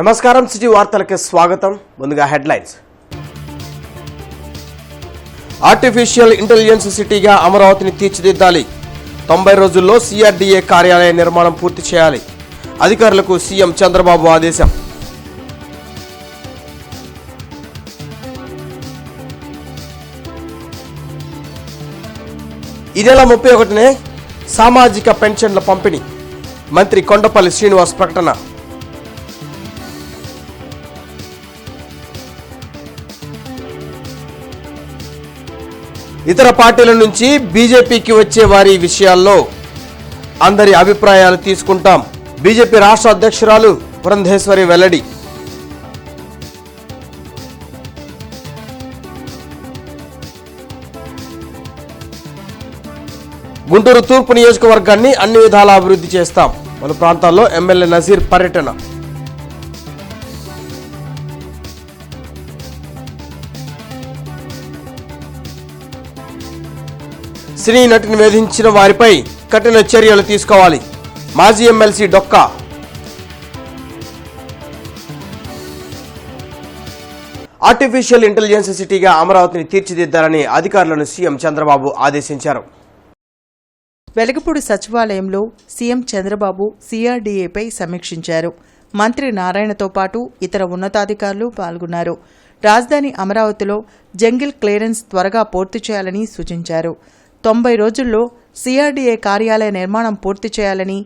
నమస్కారం, సిటీ వార్తలకు స్వాగతం. ముందుగా హెడ్లైన్స్. ఆర్టిఫిషియల్ ఇంటెలిజెన్స్ సిటీగా అమరావతిని తీర్చిదిద్దాలి. 90 రోజుల్లో సిఆర్డీఏ కార్యాలయ నిర్మాణం పూర్తి చేయాలి. అధికారులకు సీఎం చంద్రబాబు ఆదేశం. ఈ నెల 31నే సామాజిక పెన్షన్ల పంపిణీ. మంత్రి కొండపల్లి శ్రీనివాస్ ప్రకటన. ఇతర పార్టీల నుంచి బీజేపీకి వచ్చే వారి విషయాల్లో అందరి అభిప్రాయాలు తీసుకుంటాం. బీజేపీ రాష్ట్ర అధ్యక్షురాలు పురంధేశ్వరి వెల్లడి. గుంటూరు తూర్పు నియోజకవర్గాన్ని అన్ని విధాలా అభివృద్ధి చేస్తాం. పలు ప్రాంతాల్లో ఎమ్మెల్యే నజీర్ పర్యటన. సినీ నటిని వేధించిన వారిపై కఠిన చర్యలు తీసుకోవాలి. మాజీ ఎమ్మెల్సీ డొక్కా. ఆర్టిఫిషియల్ ఇంటెలిజెన్స్ సిటీగా అమరావతిని తీర్చిదిద్దాలని అధికారులను సీఎం చంద్రబాబు ఆదేశించారు. వెలగపూడి సచివాలయంలో సీఎం చంద్రబాబు సిఆర్డీఏపై సమీక్షించారు. మంత్రి నారాయణతో పాటు ఇతర ఉన్నతాధికారులు పాల్గొన్నారు. రాజధాని అమరావతిలో జంగిల్ క్లియరెన్స్ త్వరగా పూర్తి చేయాలని సూచించారు. 90 రోజుల్లో సిఆర్డీఏ కార్యాలయ నిర్మాణం పూర్తి చేయాలని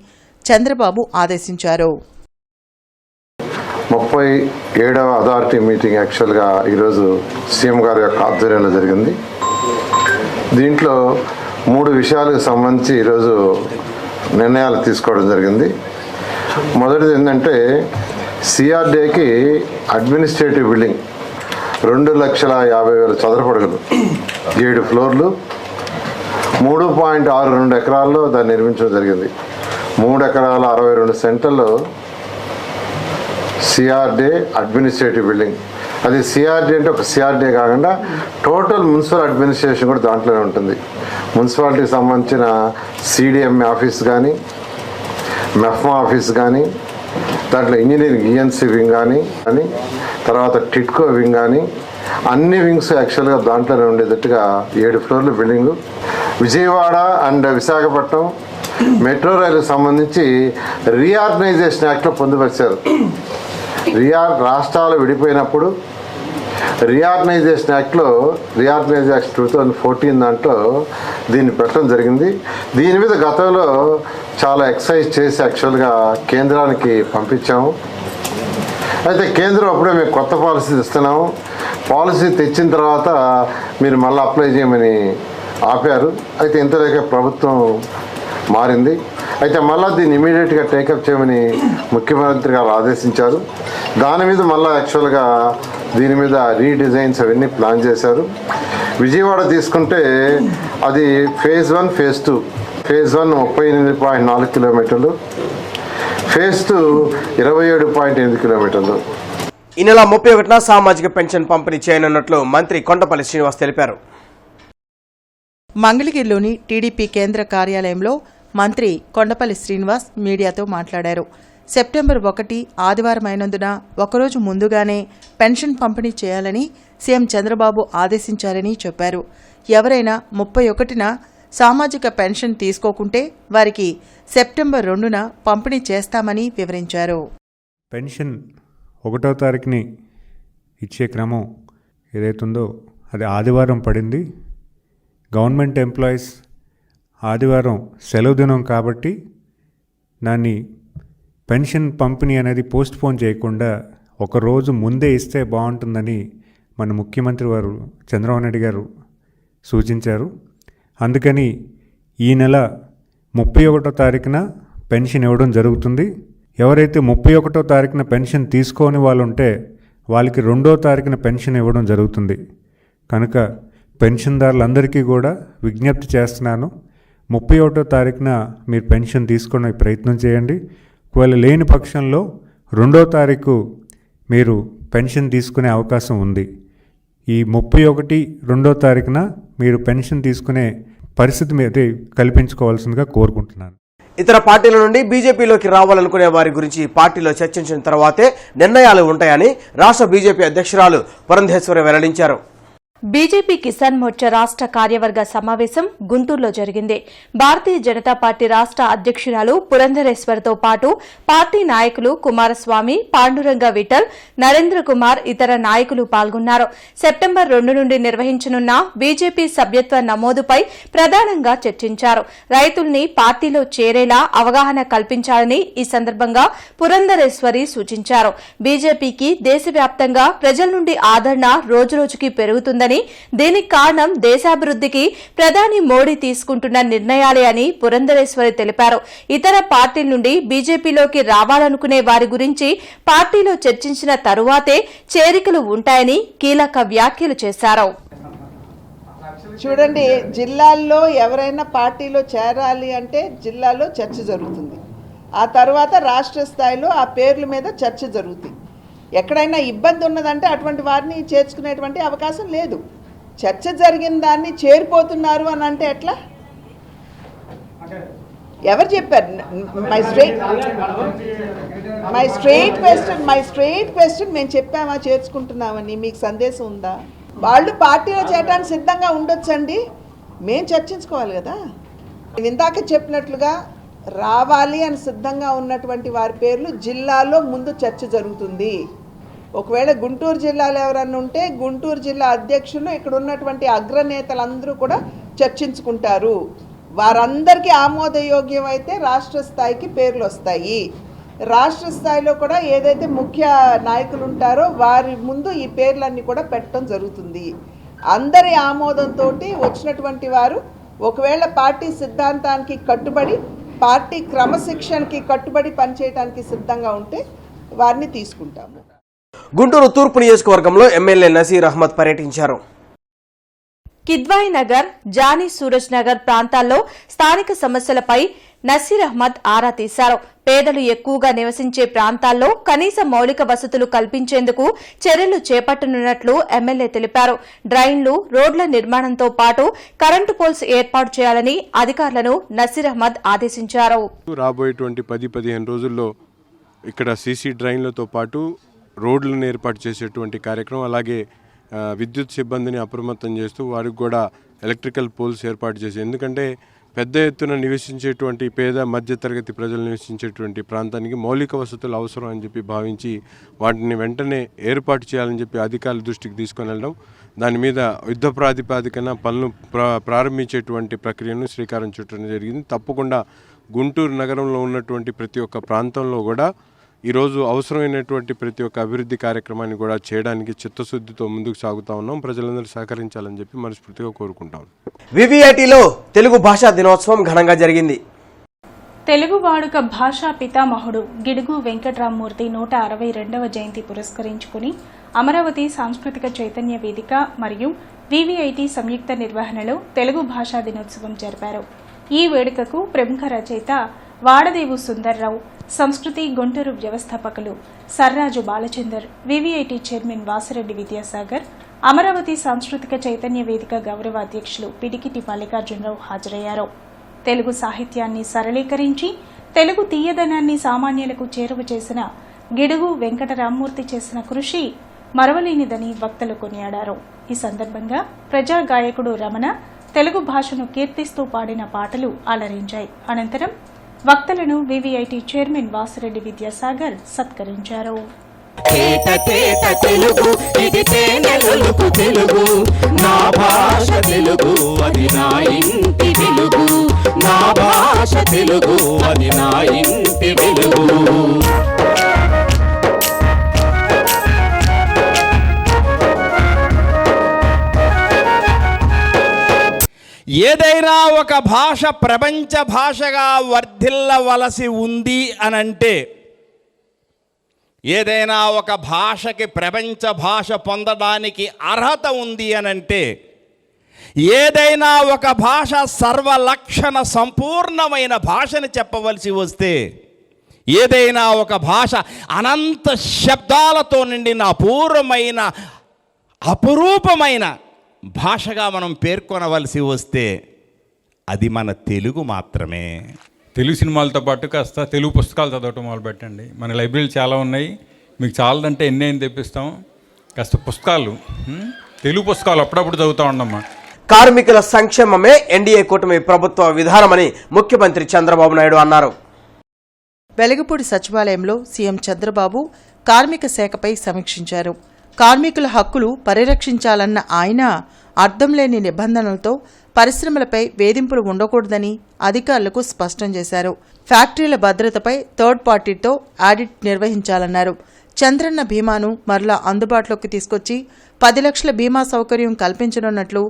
చంద్రబాబు ఆదేశించారు. 37వ అథారిటీ మీటింగ్ యాక్చువల్గా ఈరోజు సీఎం గారి యొక్క ఆధ్వర్యంలో జరిగింది. దీంట్లో 3 విషయాలకు సంబంధించి ఈరోజు నిర్ణయాలు తీసుకోవడం జరిగింది. మొదటిది ఏంటంటే సిఆర్డీఏకి అడ్మినిస్ట్రేటివ్ బిల్డింగ్ 2,50,000 చదరపు అడుగులు, 7 ఫ్లోర్లు, 3.62 ఎకరాల్లో దాన్ని నిర్మించడం జరిగింది. 3 ఎకరాల 62 సెంట్లలో సిఆర్డీఏ అడ్మినిస్ట్రేటివ్ బిల్డింగ్. అది సిఆర్డీ అంటే ఒక సిఆర్డీఏ కాకుండా టోటల్ మున్సిపల్ అడ్మినిస్ట్రేషన్ కూడా దాంట్లోనే ఉంటుంది. మున్సిపాలిటీకి సంబంధించిన సిడిఎంఏ ఆఫీస్ కానీ, మెఫ్మా ఆఫీస్ కానీ, దాంట్లో ఇంజనీరింగ్ ఈఎన్సీ వింగ్ కానీ తర్వాత టిట్కో వింగ్ కానీ, అన్ని వింగ్స్ యాక్చువల్గా దాంట్లోనే ఉండేటట్టుగా 7 ఫ్లోర్ల building. Vijayawada and Visakhapatnam metro రైలుకు సంబంధించి రీఆర్గనైజేషన్ యాక్ట్లో పొందుపరిచారు. రాష్ట్రాలు విడిపోయినప్పుడు రీఆర్గనైజేషన్ యాక్ట్ 2014 దాంట్లో దీన్ని పెట్టడం జరిగింది. దీని మీద గతంలో చాలా ఎక్సర్సైజ్ చేసి యాక్చువల్గా కేంద్రానికి పంపించాము. అయితే కేంద్రం అప్పుడే మేము కొత్త పాలసీ ఇస్తున్నాము, పాలసీ తెచ్చిన తర్వాత మీరు మళ్ళీ అప్లై చేయమని ఆపారు. అయితే ఇంతలోకే ప్రభుత్వం మారింది. అయితే మళ్ళీ దీన్ని ఇమీడియట్గా టేకప్ చేయమని ముఖ్యమంత్రి గారు ఆదేశించారు. దాని మీద మళ్ళీ యాక్చువల్గా దీని మీద రీడిజైన్స్ అవన్నీ ప్లాన్ చేశారు. విజయవాడ తీసుకుంటే అది ఫేజ్ 1, ఫేజ్ 2. ఫేజ్ 1 38.4 కిలోమీటర్లు, ఫేజ్ 2 27.8 కిలోమీటర్లు. ఈ నెల 31న సామాజిక పెన్షన్ పంపిణీ చేయనున్నట్లు మంత్రి కొండపల్లి శ్రీనివాస్ తెలిపారు. మంగళగిరిలోని టీడీపీ కేంద్ర కార్యాలయంలో మంత్రి కొండపల్లి శ్రీనివాస్ మీడియాతో మాట్లాడారు. సెప్టెంబర్ 1 ఆదివారం అయినందున ఒకరోజు ముందుగానే పెన్షన్ పంపిణీ చేయాలని సీఎం చంద్రబాబు ఆదేశించారని చెప్పారు. ఎవరైనా 31న సామాజిక పెన్షన్ తీసుకోకుంటే వారికి సెప్టెంబర్ 2న పంపిణీ చేస్తామని వివరించారు. పెన్షన్ 1వ తారీఖుని ఇచ్చే క్రమం ఏదైతుందో అది ఆదివారం పడింది. గవర్నమెంట్ ఎంప్లాయీస్ ఆదివారం సెలవు దినం కాబట్టి దాన్ని పెన్షన్ పంపిణీ అనేది పోస్ట్పోన్ చేయకుండా ఒకరోజు ముందే ఇస్తే బాగుంటుందని మన ముఖ్యమంత్రి వారు చంద్రబాబు నాయుడు గారు సూచించారు. అందుకని ఈ నెల 31వ తారీఖున పెన్షన్ ఇవ్వడం జరుగుతుంది. ఎవరైతే 31వ తారీఖున పెన్షన్ తీసుకోని వాళ్ళు ఉంటే వాళ్ళకి 2వ తారీఖున పెన్షన్ ఇవ్వడం జరుగుతుంది. కనుక పెన్షన్దారులందరికీ కూడా విజ్ఞప్తి చేస్తున్నాను, 31వ తారీఖున మీరు పెన్షన్ తీసుకునే ప్రయత్నం చేయండి. ఒకవేళ లేని పక్షంలో 2వ తారీఖు మీరు పెన్షన్ తీసుకునే అవకాశం ఉంది. ఈ 31, 2వ తారీఖున మీరు పెన్షన్ తీసుకునే పరిస్థితి మీద కల్పించుకోవాల్సిందిగా కోరుకుంటున్నాను. ఇతర పార్టీల నుండి బీజేపీలోకి రావాలనుకునే వారి గురించి పార్టీలో చర్చించిన తర్వాతే నిర్ణయాలు ఉంటాయని రాష్ట్ర బీజేపీ అధ్యక్షురాలు పురంధేశ్వరి వెల్లడించారు. బీజేపీ కిసాన్ మోర్చా రాష్ట్ర కార్యవర్గ సమావేశం గుంటూరులో జరిగింది. భారతీయ జనతా పార్టీ రాష్ట్ర అధ్యక్షురాలు పురంధరేశ్వర్తో పాటు పార్టీ నాయకులు కుమారస్వామి, పాండురంగ విఠల్, నరేంద్ర కుమార్, ఇతర నాయకులు పాల్గొన్నారు. సెప్టెంబర్ 2 నుండి నిర్వహించనున్న బీజేపీ సభ్యత్వ నమోదుపై ప్రధానంగా చర్చించారు. రైతుల్ని పార్టీలో చేరేలా అవగాహన కల్పించాలని ఈ సందర్భంగా పురంధరేశ్వరి సూచించారు. బీజేపీకి దేశవ్యాప్తంగా ప్రజల నుండి ఆదరణ రోజురోజుకి పెరుగుతుందని, దీనికి కారణం దేశాభివృద్ధికి ప్రధాని మోడీ తీసుకుంటున్న నిర్ణయాలే అని పురంధరేశ్వరి తెలిపారు. ఇతర పార్టీల నుండి బీజేపీలోకి రావాలనుకునే వారి గురించి పార్టీలో చర్చించిన తరువాతే చేరికలు ఉంటాయని కీలక వ్యాఖ్యలు చేశారు. చూడండి, జిల్లాల్లో ఎవరైనా పార్టీలో చేరాలి అంటే జిల్లాలో చర్చ జరుగుతుంది. ఆ తర్వాత రాష్ట్ర స్థాయిలో ఆ పేర్ల మీద చర్చ జరుగుతుంది. ఎక్కడైనా ఇబ్బంది ఉన్నదంటే అటువంటి వారిని చేర్చుకునేటువంటి అవకాశం లేదు. చర్చ జరిగిన దాన్ని చేరిపోతున్నారు అని అంటే ఎట్లా? ఎవరు చెప్పారు? మై స్ట్రెయిట్ క్వశ్చన్ మేము చెప్పామా చేర్చుకుంటున్నామని? మీకు సందేశం ఉందా? వాళ్ళు పార్టీలో చేరడానికి సిద్ధంగా ఉండొచ్చండి, మేము చర్చించుకోవాలి కదా. నేను ఇందాక చెప్పినట్లుగా రావాలి అని సిద్ధంగా ఉన్నటువంటి వారి పేర్లు జిల్లాలో ముందు చర్చ జరుగుతుంది. ఒకవేళ గుంటూరు జిల్లాలో ఎవరన్నా ఉంటే గుంటూరు జిల్లా అధ్యక్షులు ఇక్కడ ఉన్నటువంటి అగ్రనేతలందరూ కూడా చర్చించుకుంటారు. వారందరికీ ఆమోదయోగ్యం అయితే రాష్ట్ర స్థాయికి పేర్లు వస్తాయి. రాష్ట్ర స్థాయిలో కూడా ఏదైతే ముఖ్య నాయకులు ఉంటారో వారి ముందు ఈ పేర్లన్నీ కూడా పెట్టడం జరుగుతుంది. అందరి ఆమోదంతో వచ్చినటువంటి వారు ఒకవేళ పార్టీ సిద్ధాంతానికి కట్టుబడి, పార్టీ క్రమశిక్షణకి కట్టుబడి పనిచేయడానికి సిద్ధంగా ఉంటే వారిని తీసుకుంటాము. గుంటూరు తూర్పు నియోజకవర్గంలో ఎమ్మెల్యే నసీర్ అహ్మద్ పర్యటించారు. కిద్వాయి నగర్, జానీ సూరజ్ నగర్ ప్రాంతాల్లో స్థానిక సమస్యలపై నసీర్ అహ్మద్ ఆరా తీశారు. పేదలు ఎక్కువగా నివసించే ప్రాంతాల్లో కనీస మౌలిక వసతులు కల్పించేందుకు చర్యలు చేపట్టనున్నట్లు ఎమ్మెల్యే తెలిపారు. డ్రైన్లు, రోడ్ల నిర్మాణంతో పాటు కరెంటు పోల్స్ ఏర్పాటు చేయాలని అధికారులను నసీర్ అహ్మద్ ఆదేశించారు. రాబోయేటువంటి 10-15 రోజుల్లో ఇక్కడ సీసీ డ్రైన్లతో పాటు రోడ్లను ఏర్పాటు చేసేటువంటి కార్యక్రమం, అలాగే విద్యుత్ సిబ్బందిని అప్రమత్తం చేస్తూ వారికి కూడా ఎలక్ట్రికల్ పోల్స్ ఏర్పాటు చేసి, ఎందుకంటే పెద్ద ఎత్తున నివసించేటువంటి పేద మధ్యతరగతి ప్రజలు నివసించేటువంటి ప్రాంతానికి మౌలిక వసతులు అవసరం అని చెప్పి భావించి వాటిని వెంటనే ఏర్పాటు చేయాలని చెప్పి అధికారుల దృష్టికి తీసుకొని వెళ్ళడం, దాని మీద యుద్ధ ప్రాతిపాదికన పనులు ప్రారంభించేటువంటి ప్రక్రియను శ్రీకారం చుట్టడం జరిగింది. తప్పకుండా గుంటూరు నగరంలో ఉన్నటువంటి ప్రతి ఒక్క ప్రాంతంలో కూడా ఈరోజు అవసరమైనటువంటి ప్రతి ఒక్క అభివృద్ధి కార్యక్రమాన్ని కూడా చేయడానికి చిత్తశుద్ధితో ముందుకు సాగుతా ఉన్నాం. ప్రజలందరూ సహకరించాలని చెప్పి మనస్ఫూర్తిగా కోరుకుంటాం. వివిఐటిలో తెలుగు భాషా దినోత్సవం ఘనంగా జరిగింది. తెలుగు వాడుక భాషా పితామహుడు గిడుగు వెంకట్రామమూర్తి 162వ జయంతి పురస్కరించుకుని అమరావతి సాంస్కృతిక చైతన్య వేదిక మరియు వివిఐటి సంయుక్త నిర్వహణలో తెలుగు భాషా దినోత్సవం జరిపారు. ఈ వేడుకకు ప్రముఖ రచయిత వాడదేవు సుందర్రావు, సంస్కృతి గుంటూరు వ్యవస్థాపకులు సర్రాజు బాలచందర్, వివిఐటి చైర్మన్ వాసిరెడ్డి విద్యాసాగర్, అమరావతి సాంస్కృతిక చైతన్య వేదిక గౌరవ అధ్యక్షులు పిడికిటి మల్లికార్జునరావు హాజరయ్యారు. తెలుగు సాహిత్యాన్ని సరళీకరించి తెలుగు తీయదనాన్ని సామాన్యులకు చేరువ చేసిన గిడుగు వెంకటరామమూర్తి చేసిన కృషి మరవలేనిదని వక్తలు కొనియాడారు. ఈ సందర్భంగా ప్రజా గాయకుడు రమణ తెలుగు భాషను కీర్తిస్తూ పాడిన పాటలు అలరించాయి. అనంతరం వక్తలను వివిఐటి చైర్మన్ వాసిరెడ్డి విద్యాసాగర్ సత్కరించారు. తెలుగు ఇది తేనెలొలుకు తెలుగు, నా భాష తెలుగు అది నా ఇంటి వెలుగు, నా భాష తెలుగు అది నా ఇంటి వెలుగు. ఏదైనా ఒక భాష ప్రపంచ భాషగా వర్ధిల్లవలసి ఉంది అనంటే, ఏదైనా ఒక భాషకి ప్రపంచ భాష పొందడానికి అర్హత ఉంది అనంటే, ఏదైనా ఒక భాష సర్వలక్షణ సంపూర్ణమైన భాషని చెప్పవలసి వస్తే, ఏదైనా ఒక భాష అనంత శబ్దాలతో నిండిన అపూర్వమైన అపురూపమైన భాషగా మనం పేర్కొనవలసి వస్తే అది మన తెలుగు మాత్రమే. తెలుగు సినిమాలతో పాటు కాస్త తెలుగు పుస్తకాలు చదవటం మొదలుపెట్టండి. మన లైబ్రరీలు చాలా ఉన్నాయి, మీకు చాలదంటే ఎన్ని అయినా తెప్పిస్తాం. కాస్త పుస్తకాలు, తెలుగు పుస్తకాలు అప్పుడప్పుడు చదువుతూ ఉండమ్మా. కార్మికుల సంక్షేమమే ఎన్డీఏ కూటమి ప్రభుత్వ విధానమని ముఖ్యమంత్రి చంద్రబాబు నాయుడు అన్నారు. వెలగపూడి సచివాలయంలో సీఎం చంద్రబాబు కార్మిక శాఖపై సమీక్షించారు. కార్మికుల హక్కులు పరిరక్షించాలన్న ఆయన అర్థం లేని నిబంధనలతో పరిశ్రమలపై వేధింపులు ఉండకూడదని అధికారులకు స్పష్టం చేశారు. ఫ్యాక్టరీల భద్రతపై థర్డ్ పార్టీతో ఆడిట్ నిర్వహించాలన్నారు. చంద్రన్న బీమాను మరలా అందుబాటులోకి తీసుకొచ్చి 10 లక్షల బీమా సౌకర్యం కల్పించనున్నట్లు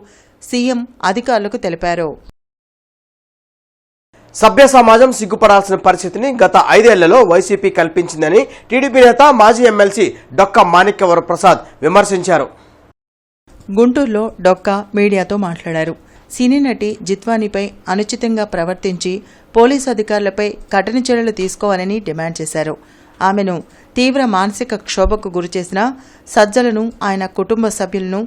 సీఎం అధికారులకు తెలిపారు. సభ్య సమాజం సిగ్గుపడాల్సిన పరిస్థితిని గత 5 ఏళ్లలో వైసీపీ కల్పించిందని టీడీపీ నేత మాజీ ఎమ్మెల్సీ డొక్క మాణిక్యవర ప్రసాద్ విమర్శించారు. గుంటూరులో డొక్క మీడియాతో మాట్లాడారు. సినీ నటి జిత్వానీపై అనుచితంగా ప్రవర్తించి పోలీసు అధికారులపై కఠిన చర్యలు తీసుకోవాలని డిమాండ్ చేశారు. ఆమెను తీవ్ర మానసిక క్షోభకు గురిచేసిన సజ్జలను, ఆయన కుటుంబ సభ్యులను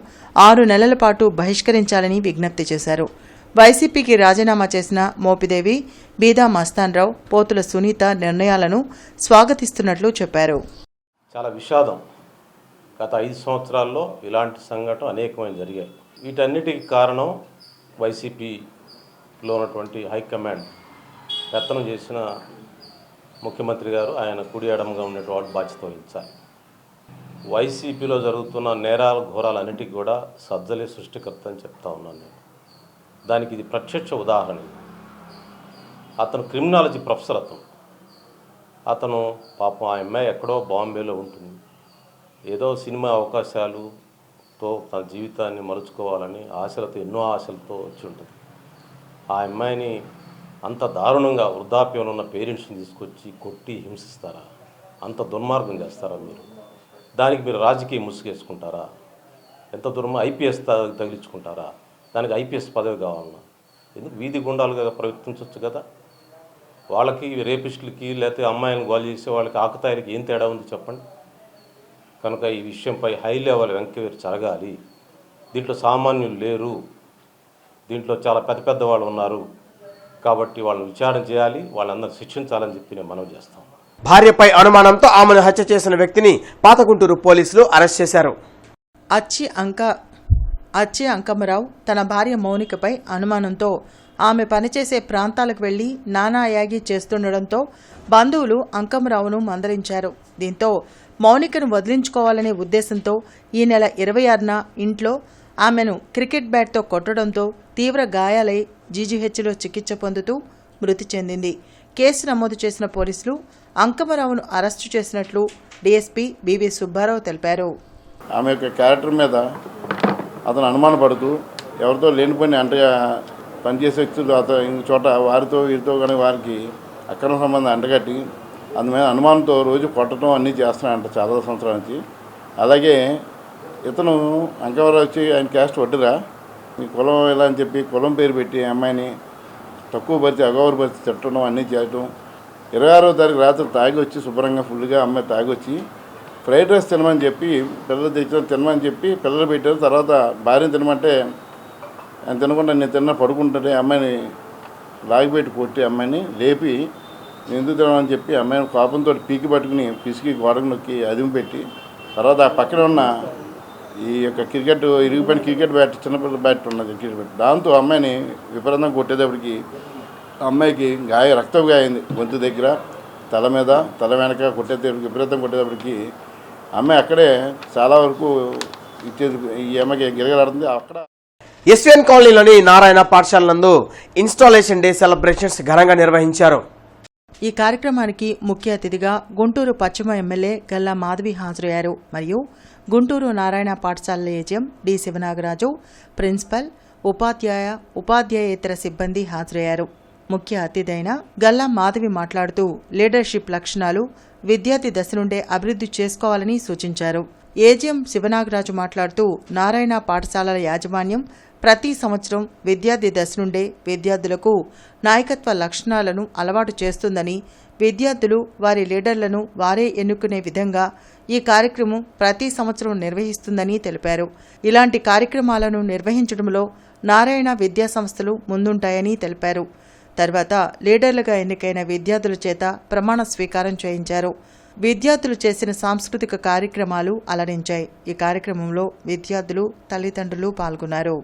6 నెలల పాటు బహిష్కరించాలని విజ్ఞప్తి చేశారు. వైసీపీకి రాజీనామా చేసిన మోపిదేవి, బీదా మస్తాన్రావు, పోతుల సునీత నిర్ణయాలను స్వాగతిస్తున్నట్లు చెప్పారు. చాలా విషాదం. గత 5 సంవత్సరాల్లో ఇలాంటి సంఘటన అనేకమైన జరిగాయి. వీటన్నిటికి కారణం వైసీపీలో ఉన్నటువంటి హైకమాండ్ పెత్తనం చేసిన ముఖ్యమంత్రి గారు, ఆయన కుడి ఎడమగా ఉన్నటువంటి బాధ్యత వహించాలి. వైసీపీలో జరుగుతున్న నేరాల ఘోరాలన్నిటికీ కూడా సజ్జలే సృష్టికర్త అని చెప్తా ఉన్నాను నేను. దానికి ఇది ప్రత్యక్ష ఉదాహరణ. అతను క్రిమినాలజీ ప్రొఫెసర్. అతను పాపం ఆ అమ్మాయి ఎక్కడో బాంబేలో ఉంటుంది. ఏదో సినిమా అవకాశాలతో తన జీవితాన్ని మలుచుకోవాలని ఆశలతో, ఎన్నో ఆశలతో వచ్చి ఉంటుంది. ఆ అమ్మాయిని అంత దారుణంగా వృద్ధాప్యంలో ఉన్న పేరెంట్స్ని తీసుకొచ్చి కొట్టి హింసిస్తారా? అంత దుర్మార్గం చేస్తారా మీరు? దానికి మీరు రాజకీయ ముసుగేసుకుంటారా? ఎంత ఐపీఎస్ తగిలించుకుంటారా? దానికి ఐపీఎస్ పదవి కావాలన్నా ఎందుకు? వీధి గుండాలుగా ప్రవర్తించవచ్చు కదా. వాళ్ళకి రేపిస్టులకి లేకపోతే అమ్మాయిలను గోల్ చేసే వాళ్ళకి ఆకుతాయిలకి ఏం తేడా ఉంది చెప్పండి. కనుక ఈ విషయంపై హై లెవెల్ ఎంక్వైరీ జరగాలి. దీంట్లో సామాన్యులు లేరు, దీంట్లో చాలా పెద్ద పెద్ద వాళ్ళు ఉన్నారు. కాబట్టి వాళ్ళని విచారణ చేయాలి, వాళ్ళందరూ శిక్షించాలని చెప్పి నేను మనవి చేస్తాం. భార్యపై అనుమానంతో ఆమెను హత్య చేసిన వ్యక్తిని పాతగుంటూరు పోలీసులు అరెస్ట్ చేశారు. అచ్చి అంకమ్మరావు తన భార్య మౌనికపై అనుమానంతో ఆమె పనిచేసే ప్రాంతాలకు వెళ్లి నానా యాగి చేస్తుండటంతో బంధువులు అంకమ్మరావును మందలించారు. దీంతో మౌనికను వదిలించుకోవాలనే ఉద్దేశంతో ఈ నెల 26న ఇంట్లో ఆమెను క్రికెట్ బ్యాట్తో కొట్టడంతో తీవ్ర గాయాలై జీజీహెచ్లో చికిత్స పొందుతూ మృతి చెందింది. కేసు నమోదు చేసిన పోలీసులు అంకమ్మరావును అరెస్టు చేసినట్లు డీఎస్పీ బీవీ సుబ్బారావు తెలిపారు. ఆమె యొక్క క్యారెక్టర్ మీద అతను అనుమానపడుతూ ఎవరితో లేనిపోయిన అంటగా పనిచేసే వ్యక్తులు అతను చోట వారితో వీరితో కానీ వారికి అక్రమ సంబంధం అంటగట్టి అందుమీద అనుమానంతో రోజు కొట్టడం అన్నీ చేస్తున్నాడంట చాలా సంవత్సరాల నుంచి. అలాగే ఇతను అంకవరావు వచ్చి ఆయన క్యాస్ట్ వడ్డురా, మీ కులం ఎలా అని చెప్పి కులం పేరు పెట్టి అమ్మాయిని తక్కువ పరిచి అగౌరవపరిచి తిట్టడం అన్నీ చేయటం. 26వ తారీఖు రాత్రి తాగి వచ్చి శుభ్రంగా ఫుల్గా అమ్మాయి తాగి వచ్చి ఫ్రైడ్ రైస్ తినమని చెప్పి పిల్లలు తెచ్చిన తినమని చెప్పి పిల్లలు పెట్టారు. తర్వాత భార్యను తినమంటే ఆయన తినకుండా నేను తిన్నా పడుకుంటుంటే అమ్మాయిని లాగిపెట్టి కొట్టి అమ్మాయిని లేపి ఎందుకు తినమని చెప్పి అమ్మాయిని కోపంతో పీకి పట్టుకుని పిసికి గోడకు నొక్కి అదిమి పెట్టి తర్వాత ఆ పక్కన ఉన్న ఈ యొక్క క్రికెట్ ఇరిగిపోయిన క్రికెట్ బ్యాట్ చిన్నపిల్లల బ్యాట్ ఉన్నది క్రికెట్ బ్యాట్ దాంతో అమ్మాయిని విపరీతంగా కొట్టేటప్పటికి అమ్మాయికి రక్తం గాయింది గొంతు దగ్గర, తల మీద, తల వెనక కొట్టేటప్పటికి విపరీతం కొట్టేటప్పటికి అమ్మాయి అక్కడే చాలా వరకు ఇచ్చేది ఈ అమ్మాయికి గిరగలాడుతుంది. అక్కడ ఎస్వీఎన్ కాలనీలోని నారాయణ పాఠశాల నందు ఇన్స్టాలేషన్ డే సెలబ్రేషన్స్ ఘనంగా నిర్వహించారు. ఈ కార్యక్రమానికి ముఖ్య అతిథిగా గుంటూరు పశ్చిమ ఎమ్మెల్యే గల్లా మాధవి హాజరయ్యారు. మరియు గుంటూరు నారాయణ పాఠశాల ఏజీఎం డి శివనాగరాజు, ప్రిన్సిపల్, ఉపాధ్యాయేతర సిబ్బంది హాజరయ్యారు. ముఖ్య అతిథి అయిన గల్లా మాధవి మాట్లాడుతూ లీడర్షిప్ లక్షణాలు విద్యార్థి దశ నుండే అభివృద్ధి చేసుకోవాలని సూచించారు. ఏజీఎం శివనాగరాజు మాట్లాడుతూ నారాయణ పాఠశాలల యాజమాన్యం ప్రతి సంవత్సరం విద్యార్థి దశ నుండే విద్యార్థులకు నాయకత్వ లక్షణాలను అలవాటు చేస్తుందని, విద్యార్థులు వారి లీడర్లను వారే ఎన్నుకునే విధంగా ఈ కార్యక్రమం ప్రతి సంవత్సరం నిర్వహిస్తుందని తెలిపారు. ఇలాంటి కార్యక్రమాలను నిర్వహించడంలో నారాయణ విద్యాసంస్థలు ముందుంటాయని తెలిపారు. తర్వాత లీడర్లుగా ఎన్నికైన విద్యార్థుల చేత ప్రమాణ స్వీకారం చేయించారు. విద్యార్థులు చేసిన సాంస్కృతిక కార్యక్రమాలు అలరించాయి. ఈ కార్యక్రమంలో విద్యార్థులు, తల్లిదండ్రులు పాల్గొన్నారు.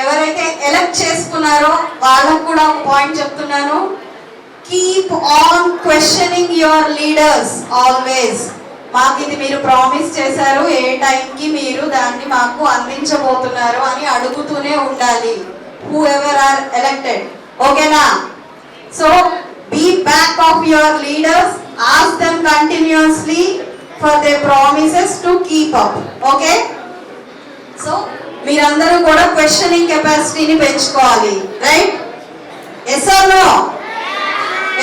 ఎవరైతే ఎలక్ట్ చేసుకున్నారో వాళ్ళకు కూడా ఒక పాయింట్ చెప్తున్నాను. Keep on questioning your leaders always. మాకు ఇది మీరు ప్రామిస్ చేశారు, ఏ టైంకి మీరు దాన్ని మాకు అందించబోతున్నారు అని అడుగుతూనే ఉండాలి. హూ ఎవర్ ఆర్ ఎలక్టెడ్, ఓకేనా? So be back of your leaders, ask them continuously for their promises to keep up, okay? So మీరందరూ కూడా క్వశ్చనింగ్ కెపాసిటీని పెంచుకోవాలి, రైట్? Yes or no?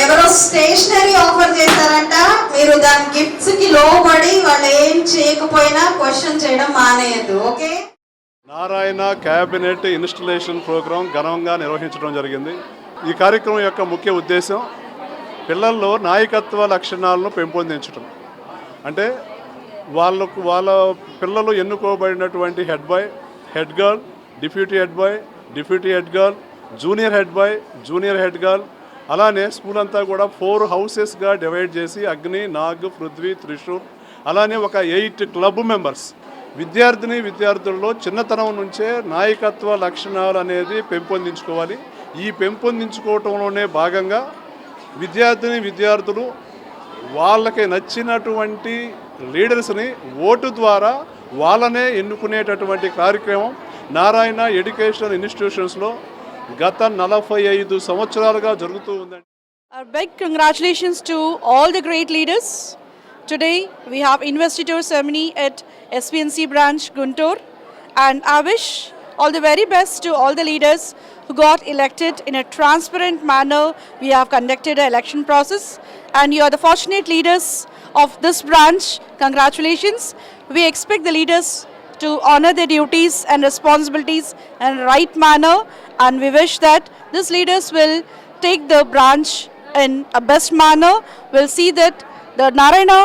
ఎవరో స్టేషనరీ ఆఫర్ చేశారంట, మీరు దాని గిఫ్ట్స్ కి లోబడి వాళ్ళు ఏం చేయకపోయినా క్వశ్చన్ చేయడం మానేయద్దు, okay? Narayana cabinet installation programme ఘనంగా నిర్వహించడం జరిగింది. ఈ కార్యక్రమం యొక్క ముఖ్య ఉద్దేశం పిల్లల్లో నాయకత్వ లక్షణాలను పెంపొందించడం. అంటే వాళ్ళ పిల్లలు ఎన్నుకోబడినటువంటి head boy, head girl, deputy head boy, deputy head girl, junior head boy, junior head girl, అలానే స్కూల్ అంతా కూడా 4 హౌసెస్గా డివైడ్ చేసి అగ్ని, నాగ్, పృథ్వీ, త్రిశూల్, అలానే ఒక 8 క్లబ్ మెంబర్స్. విద్యార్థుల్లో చిన్నతనం నుంచే నాయకత్వ లక్షణాలు అనేది పెంపొందించుకోవాలి. ఈ పెంపొందించుకోవటంలోనే భాగంగా విద్యార్థులు వాళ్ళకి నచ్చినటువంటి లీడర్స్ని ఓటు ద్వారా వాళ్ళనే ఎన్నుకునేటటువంటి కార్యక్రమం నారాయణ ఎడ్యుకేషనల్ ఇన్స్టిట్యూషన్స్లో గత 45 సంవత్సరాలుగా జరుగుతూ ఉందండి. A big congratulations to all the great leaders. Today we have investiture ceremony at SPNC branch Guntur, and I wish all the very best to all the leaders who got elected in a transparent manner. We have conducted an election process, and you are the fortunate leaders of this branch. Congratulations. We expect the leaders to honor their duties and responsibilities in the right manner, and we wish that these leaders will take the branch in a best manner. We'll see that the Narayana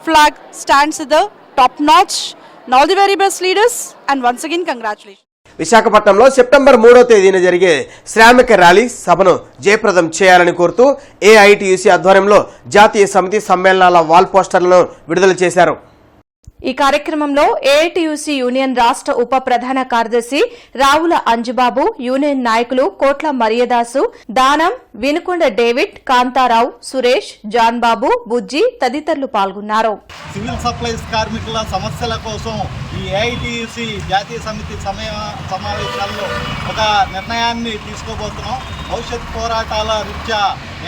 flag stands at the top notch. And all the very best leaders, and once again congratulations. విశాఖపట్నంలో September 3వ తేదీన జరిగే శ్రామిక rally సభను జయప్రదం చేయాలని కోరుతూ AITUC ఆధ్వర్యంలో జాతీయ సమితి సమ్మేళనాల వాల్ పోస్టర్లను విడుదల చేశారు. ఈ కార్యక్రమంలో ఏఐటియుసి యూనియన్ రాష్ట్ర ఉప ప్రధాన కార్యదర్శి రావుల అంజుబాబు, యూనియన్ నాయకులు కోట్ల మరియదాసు, దానం, వినుకొండ డేవిడ్, కాంతారావు, సురేష్, జాన్ బాబు, బుజ్జి తదితరులు పాల్గొన్నారు. సివిల్ సప్లైస్ కార్మికుల సమస్యల కోసం ఈ ఏఐటియుసి జాతీయ సమితి సమావేశాల్లో ఒక నిర్ణయాన్ని తీసుకోబోతున్నాం. భవిష్యత్ పోరాటాల రీత్యా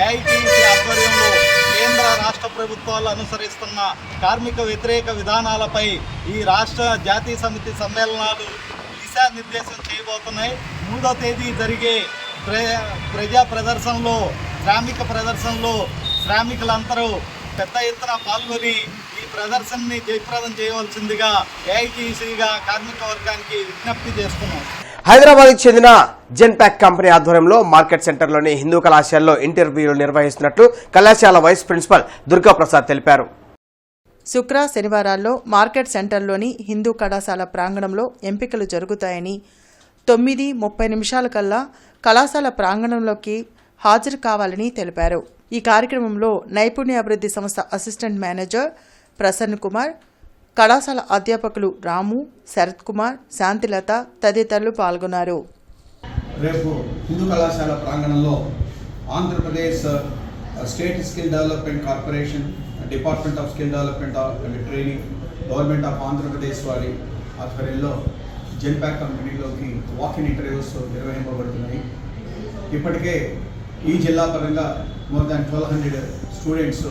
ఏఐటియుసి ఆధ్వర్యంలో కేంద్ర రాష్ట్ర ప్రభుత్వాలు అనుసరిస్తున్న కార్మిక వ్యతిరేక విధానాలపై ఈ రాష్ట్ర జాతీయ సమితి సమ్మేళనాలు దిశానిర్దేశం చేయబోతున్నాయి. 3వ తేదీ జరిగే ప్రజా ప్రదర్శనలో, శ్రామికులందరూ పెద్ద ఎత్తున పాల్గొని ఈ ప్రదర్శనని జయప్రదం చేయవలసిందిగా ఏఐటియుసిగా కార్మిక వర్గానికి విజ్ఞప్తి చేస్తున్నాం. హైదరాబాద్కి చెందిన జెన్పాక్ కంపెనీ ఆధ్వర్యంలో మార్కెట్ సెంటర్లోని హిందూ కళాశాలలో ఇంటర్వ్యూలు నిర్వహిస్తున్నట్లు కళాశాల వైస్ ప్రిన్సిపల్ దుర్గాప్రసాద్ తెలిపారు. శుక్ర, శనివారాల్లో మార్కెట్ సెంటర్లోని హిందూ కళాశాల ప్రాంగణంలో ఎంపికలు జరుగుతాయని 9:30 కల్లా కళాశాల ప్రాంగణంలోకి హాజరు కావాలని తెలిపారు. ఈ కార్యక్రమంలో నైపుణ్యాభివృద్ధి సంస్థ అసిస్టెంట్ మేనేజర్ ప్రసన్న కుమార్, కళాశాల అధ్యాపకులు రాము, శరత్ కుమార్, శాంతిలత తదితరులు పాల్గొన్నారు. రేపు హిందూ కళాశాల ప్రాంగణంలో Andhra Pradesh state skill development corporation, department of skill development and training, government of Andhra Pradesh వారి ఆధ్వర్యంలో జెన్పాక్ కంపెనీలోకి వాకిన్ ఇంటర్వ్యూస్ నిర్వహింపబడుతున్నాయి. ఇప్పటికే ఈ జిల్లా పరంగా మోర్ దాన్ 1200 స్టూడెంట్స్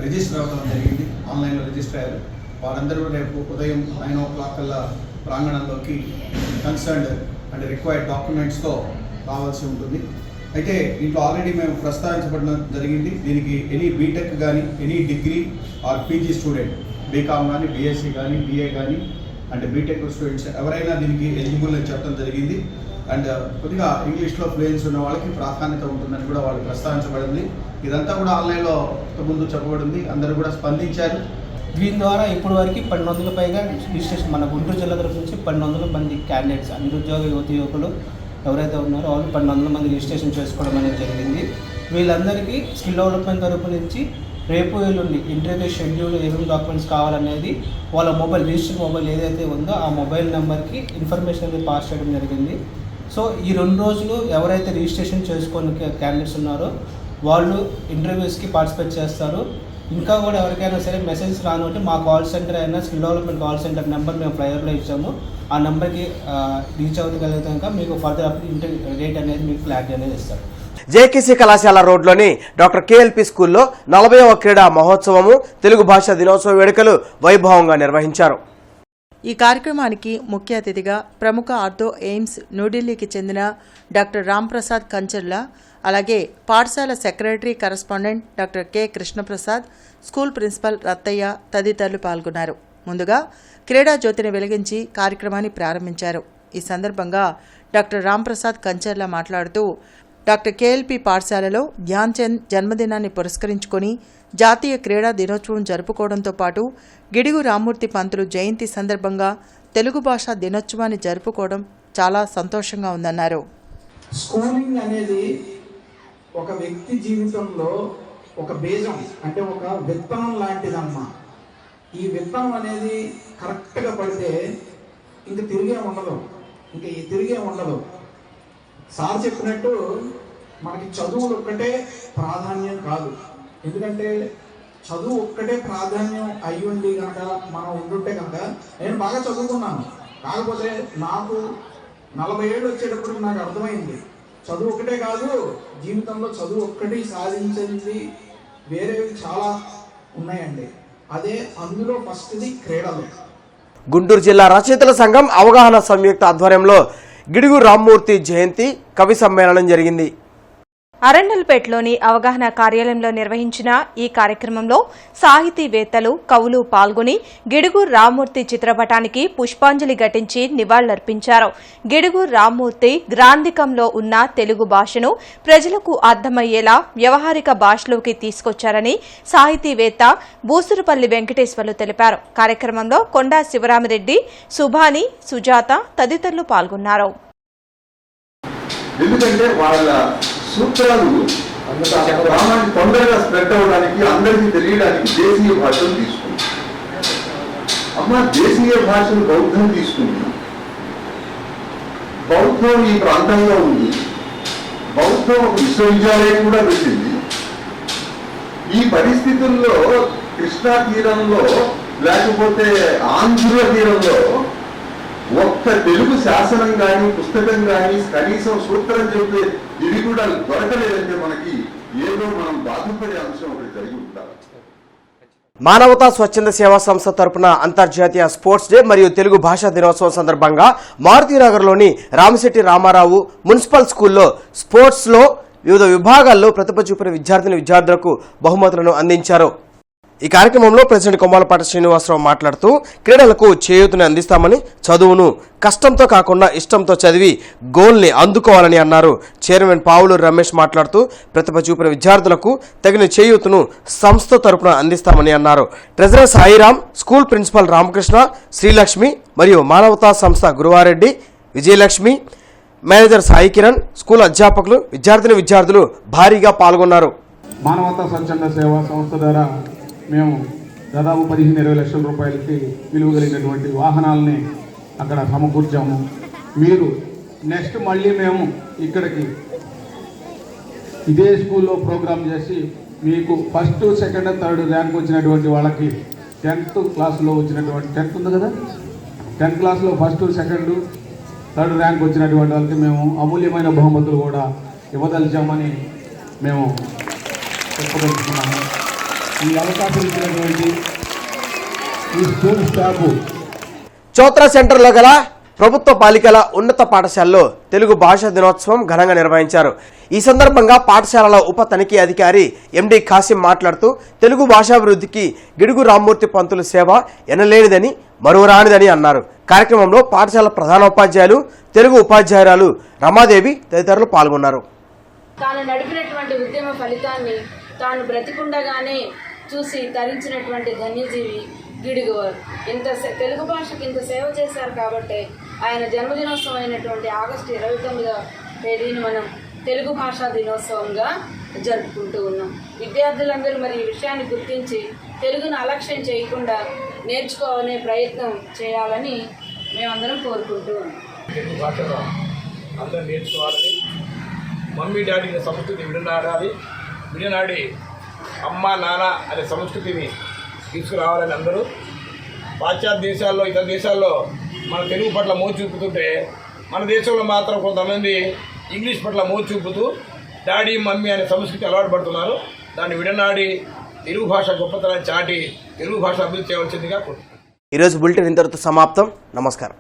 రిజిస్టర్ అవ్వడం జరిగింది. ఆన్లైన్లో రిజిస్టర్ అయ్యారు. వారందరూ రేపు ఉదయం 9 o'clock కల్లా ప్రాంగణంలోకి కన్సర్న్డ్ అండ్ రిక్వైర్డ్ డాక్యుమెంట్స్తో రావాల్సి ఉంటుంది. అయితే దీంట్లో ఆల్రెడీ మేము ప్రస్తావించబడడం జరిగింది. దీనికి ఎనీ బీటెక్ కానీ, any degree or PG student, BCom కానీ, బీఎస్సీ కానీ, బీఏ కానీ అండ్ బీటెక్ స్టూడెంట్స్ ఎవరైనా దీనికి ఎలిజిబుల్ అని చెప్పడం జరిగింది. అండ్ కొద్దిగా ఇంగ్లీష్లో ఫ్లూయెన్స్ ఉన్న వాళ్ళకి ప్రాధాన్యత ఉంటుందని కూడా వాళ్ళు ప్రస్తావించబడింది. ఇదంతా కూడా ఆన్లైన్లో ముందు చెప్పబడింది. అందరూ కూడా స్పందించారు. దీని ద్వారా ఇప్పటి వరకు 1200 పైగా రిజిస్ట్రేషన్ మన గుంటూరు జిల్లా తరఫు నుంచి 1200 మంది క్యాండిడేట్స్, నిరుద్యోగ యువకులు ఎవరైతే ఉన్నారో వాళ్ళు 1200 మంది రిజిస్ట్రేషన్ చేసుకోవడం అనేది జరిగింది. వీళ్ళందరికీ స్కిల్ డెవలప్మెంట్ తరపు నుంచి రేపు ఎల్లుండి ఇంటర్వ్యూ షెడ్యూల్ ఏమేమి డాక్యుమెంట్స్ కావాలనేది వాళ్ళ రిజిస్టర్డ్ మొబైల్ ఏదైతే ఉందో ఆ మొబైల్ నెంబర్కి ఇన్ఫర్మేషన్ అనేది పాస్ చేయడం జరిగింది. సో ఈ 2 రోజులు ఎవరైతే రిజిస్ట్రేషన్ చేసుకొని క్యాండిడేట్స్ ఉన్నారో వాళ్ళు ఇంటర్వ్యూస్కి పార్టిసిపేట్ చేస్తారు. ఇంకా కూడా ఎవరికైనా సరే మెసేజ్ రానుంటే మా కాల్ సెంటర్ అయినా skill development call centre number మేము ఫ్లైయర్లో ఇచ్చాము. ఆ నెంబర్కి రీచ్ అవ్వగలిగితే మీకు ఫర్దర్ డేట్ అనేది మీకు క్లారిటీ అనేది ఇస్తారు. జేకేసీ కళాశాల రోడ్లోని డాక్టర్ కేఎల్పి స్కూల్లో 40వ క్రీడా మహోత్సవము తెలుగు భాషా దినోత్సవ వేడుకలు వైభవంగా నిర్వహించారు. ఈ కార్యక్రమానికి ముఖ్య అతిథిగా ప్రముఖ ఆర్థో ఎయిమ్స్ న్యూఢిల్లీకి చెందిన డాక్టర్ రాంప్రసాద్ కంచర్ల, అలాగే పాఠశాల secretary correspondent doctor K Krishnaprasad, school principal Rattayya తదితరులు పాల్గొన్నారు. ముందుగా క్రీడా జ్యోతిని వెలిగించి కార్యక్రమాన్ని ప్రారంభించారు. ఈ సందర్భంగా డాక్టర్ రాంప్రసాద్ కంచర్ల మాట్లాడుతూ డాక్టర్ కేఎల్పి పాఠశాలలో ధ్యాన్ చంద్ జన్మదినాన్ని పురస్కరించుకొని జాతీయ క్రీడా దినోత్సవం జరుపుకోవడంతో పాటు గిడుగు రామ్మూర్తి పంతులు జయంతి సందర్భంగా తెలుగు భాషా దినోత్సవాన్ని జరుపుకోవడం చాలా సంతోషంగా ఉందన్నారు. స్కూలింగ్ అనేది ఒక వ్యక్తి జీవితంలో ఒక బీజం, అంటే ఒక విత్తనం లాంటిదమ్మా. ఈ విత్తనం అనేది కరెక్ట్గా పడితే ఇంక తిరిగే ఉండదు. సార్ చెప్పినట్టు మనకి చదువులు ఒక్కటే ప్రాధాన్యం కాదు. ఎందుకంటే చదువు ఒక్కటే ప్రాధాన్యం అయ్యుండి కనుక మనం ఉండుంటే కనుక నేను బాగా చదువుకున్నాను, కాకపోతే నాకు 40 ఏళ్ళు వచ్చేటప్పుడు నాకు అర్థమైంది చదువు ఒక్కటే కాదు, జీవితంలో చదువు ఒక్కటి సాధించింది వేరేవి చాలా ఉన్నాయండి. అదే అందులో ఫస్ట్ది క్రీడలు. గుంటూరు జిల్లా రచయితల సంఘం అవగాహన సంయుక్త ఆధ్వర్యంలో గిడుగు రామ్మూర్తి జయంతి కవి సమ్మేళనం జరిగింది. అరండల్పేటలోని అవగాహన కార్యాలయంలో నిర్వహించిన ఈ కార్యక్రమంలో సాహితీవేత్తలు, కవులు పాల్గొని గిడుగు రామ్మూర్తి చిత్రపటానికి పుష్పాంజలి ఘటించి నివాళులర్పించారు. గిడుగు రామ్మూర్తి గ్రాంధికంలో ఉన్న తెలుగు భాషను ప్రజలకు అర్థమయ్యేలా వ్యవహారిక భాషలోకి తీసుకొచ్చారని సాహితీవేత్త బూసురుపల్లి వెంకటేశ్వర్లు తెలిపారు. కార్యక్రమంలో కొండా శివరామిరెడ్డి, సుభాని, సుజాత తదితరులు పాల్గొన్నారు. ఎందుకంటే వాళ్ళ సూత్రాలు తొందరగా స్ప్రెడ్ అవడానికి, అందరికీ తెలియడానికి దేశీయ భాషను తీసుకుంది. దేశీయ భాషను బౌద్ధం తీసుకుంది. బౌద్ధం ఈ ప్రాంతంలో ఉంది. బౌద్ధం ఒక విశ్వవిద్యాలయం కూడా పెట్టింది. ఈ పరిస్థితుల్లో కృష్ణా తీరంలో లేకపోతే ఆంధ్ర తీరంలో ఒక్క తెలుగు శాసనం కానీ పుస్తకం కానీ కనీసం సూత్రం చెప్పే ఇది కూడా దొరకలేదంటే మనకి ఏదో మనం బాధపడే అంశం ఒకటి జరిగి ఉండాలి. మానవతా స్వచ్ఛంద సేవా సంస్థ తరపున అంతర్జాతీయ స్పోర్ట్స్ డే మరియు తెలుగు భాషా దినోత్సవం సందర్భంగా మారుతీనగర్లోని రామశెట్టి రామారావు మున్సిపల్ స్కూల్లో స్పోర్ట్స్లో వివిధ విభాగాల్లో ప్రతిభ చూపిన విద్యార్థులకు బహుమతులను అందించారు. ఈ కార్యక్రమంలో ప్రెసిడెంట్ కొమ్మాలపాటి శ్రీనివాసరావు మాట్లాడుతూ క్రీడలకు చేయూతని అందిస్తామని, చదువును కష్టంతో కాకుండా ఇష్టంతో చదివి గోల్ని అందుకోవాలని అన్నారు. చైర్మన్ పావులూరు రమేష్ మాట్లాడుతూ ప్రతిభ చూపిన విద్యార్థులకు తగిన చేయూతను సంస్థ తరపున అందిస్తామని అన్నారు. Treasurer Sairam, school principal Ramakrishna, Srilakshmi మరియు మానవతా సంస్థ గురువారెడ్డి, విజయలక్ష్మి, మేనేజర్ సాయి కిరణ్, స్కూల్ అధ్యాపకులు, విద్యార్థులు భారీగా పాల్గొన్నారు. మానవతా స్వచ్ఛంద సేవా సంస్థ ద్వారా మేము దాదాపు 15-20 లక్షల రూపాయలకి విలువ కలిగినటువంటి వాహనాలని అక్కడ సమకూర్చాము. మీరు నెక్స్ట్ మళ్ళీ మేము ఇక్కడికి ఇదే స్కూల్లో ప్రోగ్రామ్ చేసి మీకు ఫస్ట్, సెకండ్, థర్డ్ ర్యాంక్ వచ్చినటువంటి వాళ్ళకి 10th క్లాస్లో వచ్చినటువంటి 10th ఉంది కదా, 10th క్లాస్లో ఫస్ట్, సెకండ్, థర్డ్ ర్యాంక్ వచ్చినటువంటి వాళ్ళకి మేము అమూల్యమైన బహుమతులు కూడా ఇవ్వదలిచామని మేము చెప్పదలుచుకున్నాము. ఈ అవకాశం ఇచ్చినటువంటి ఈ స్కూల్ స్టాఫ్ చోత్రా సెంటర్లో గల ప్రభుత్వ బాలికల ఉన్నత పాఠశాలలో తెలుగు భాషా దినోత్సవం ఘనంగా నిర్వహించారు. ఈ సందర్భంగా పాఠశాలల ఉప తనిఖీ అధికారి ఎండి కాసిం మాట్లాడుతూ తెలుగు భాషాభివృద్ధికి గిడుగు రామ్మూర్తి పంతుల సేవ ఎనలేనిదని, మరువరానిదని అన్నారు. కార్యక్రమంలో పాఠశాల ప్రధానోపాధ్యాయులు, తెలుగు ఉపాధ్యాయురాలు రమాదేవి తదితరులు పాల్గొన్నారు. తాను నడిపినటువంటి ఉద్యమ ఫలితాన్ని తాను బ్రతికుండగానే చూసి తరించినటువంటి ధన్యజీవి గిడుగువారు. తెలుగు భాషకు ఇంత సేవ చేశారు కాబట్టి ఆయన జన్మదినోత్సవం అయినటువంటి ఆగస్టు 29వ తేదీని మనం తెలుగు భాషా దినోత్సవంగా జరుపుకుంటూ ఉన్నాం. విద్యార్థులందరూ మరి ఈ విషయాన్ని గుర్తించి తెలుగును అలక్ష్యం చేయకుండా నేర్చుకోవాలనే ప్రయత్నం చేయాలని మేమందరం కోరుకుంటూ ఉన్నాం. తెలుగు భాషలో అందరూ నేర్చుకోవాలని, మమ్మీ డాడీ అనే సంస్కృతి విడనాడి అమ్మ నాన్న అనే సంస్కృతిని తీసుకురావాలని అందరూ పాశ్చాత్య దేశాల్లో, ఇతర దేశాల్లో మన తెలుగు పట్ల మోజు చూపుతుంటే మన దేశంలో మాత్రం కొంతమంది ఇంగ్లీష్ పట్ల మోజు చూపుతూ డాడీ మమ్మీ అనే సంస్కృతి అలవాటు పడుతున్నారు. దాన్ని విడనాడి తెలుగు భాష గొప్పతనాన్ని చాటి తెలుగు భాష అభివృద్ధి చేయవలసిందిగా కోరుతున్నాను. ఈరోజు బులెటిన్ ఇంతటితో సమాప్తం. నమస్కారం.